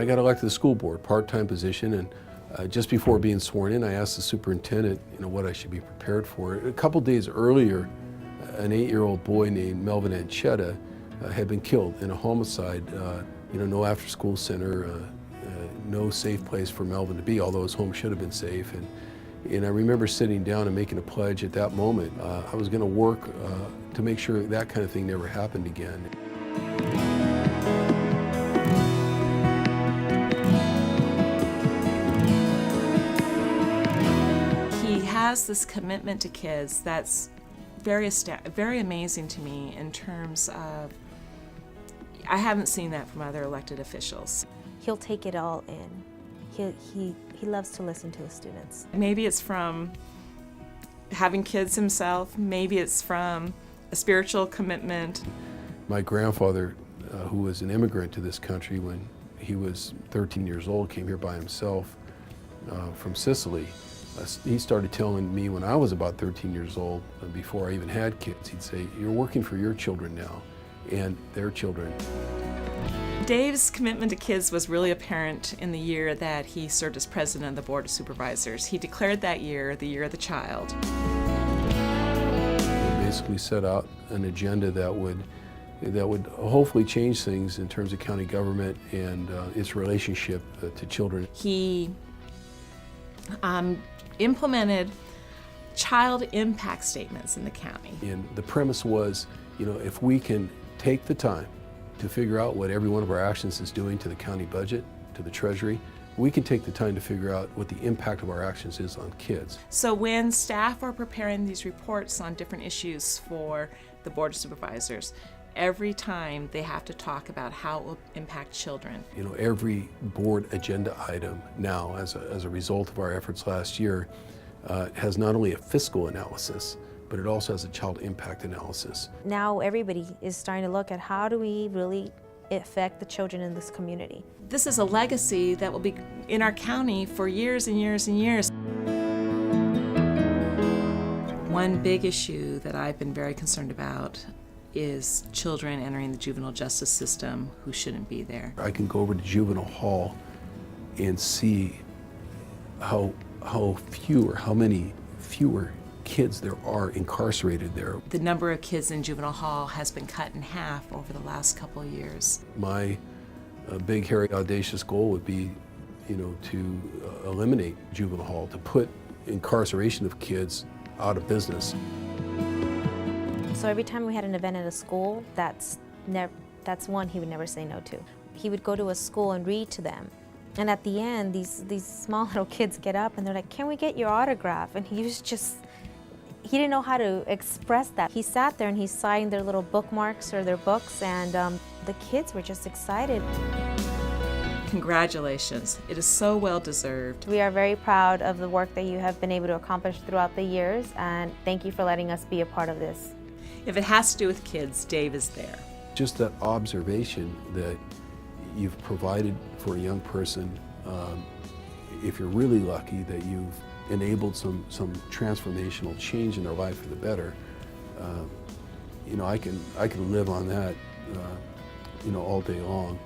I got elected to the school board, part-time position, and just before being sworn in, I asked the superintendent, what I should be prepared for. A couple days earlier, an 8-year-old boy named Melvin Anchetta had been killed in a homicide. No after-school center, no safe place for Melvin to be, although his home should have been safe. And I remember sitting down and making a pledge at that moment. I was going to work to make sure that kind of thing never happened again. He has this commitment to kids that's very amazing to me in terms of, I haven't seen that from other elected officials. He'll take it all in. He loves to listen to his students. Maybe it's from having kids himself, maybe it's from a spiritual commitment. My grandfather, who was an immigrant to this country when he was 13 years old, came here by himself from Sicily. He started telling me when I was about 13 years old, before I even had kids, he'd say, "You're working for your children now and their children." Dave's commitment to kids was really apparent in the year that he served as president of the Board of Supervisors. He declared that year the year of the child. He basically set out an agenda that would hopefully change things in terms of county government and its relationship to children. He implemented child impact statements in the county. And the premise was, if we can take the time to figure out what every one of our actions is doing to the county budget, to the treasury, we can take the time to figure out what the impact of our actions is on kids. So when staff are preparing these reports on different issues for the Board of Supervisors, every time they have to talk about how it will impact children. Every board agenda item now, as a result of our efforts last year, has not only a fiscal analysis, but it also has a child impact analysis. Now everybody is starting to look at how do we really affect the children in this community. This is a legacy that will be in our county for years and years and years. One big issue that I've been very concerned about is children entering the juvenile justice system who shouldn't be there. I can go over to juvenile hall and see how many fewer kids there are incarcerated there. The number of kids in juvenile hall has been cut in half over the last couple of years. My big, hairy, audacious goal would be, to eliminate juvenile hall, to put incarceration of kids out of business. So every time we had an event at a school, that's one he would never say no to. He would go to a school and read to them. And at the end, these small little kids get up and they're like, "Can we get your autograph?" And he didn't know how to express that. He sat there and he signed their little bookmarks or their books, and the kids were just excited. Congratulations. It is so well deserved. We are very proud of the work that you have been able to accomplish throughout the years, and thank you for letting us be a part of this. If it has to do with kids, Dave is there. Just that observation that you've provided for a young person, if you're really lucky that you've enabled some transformational change in their life for the better, I can live on that, all day long.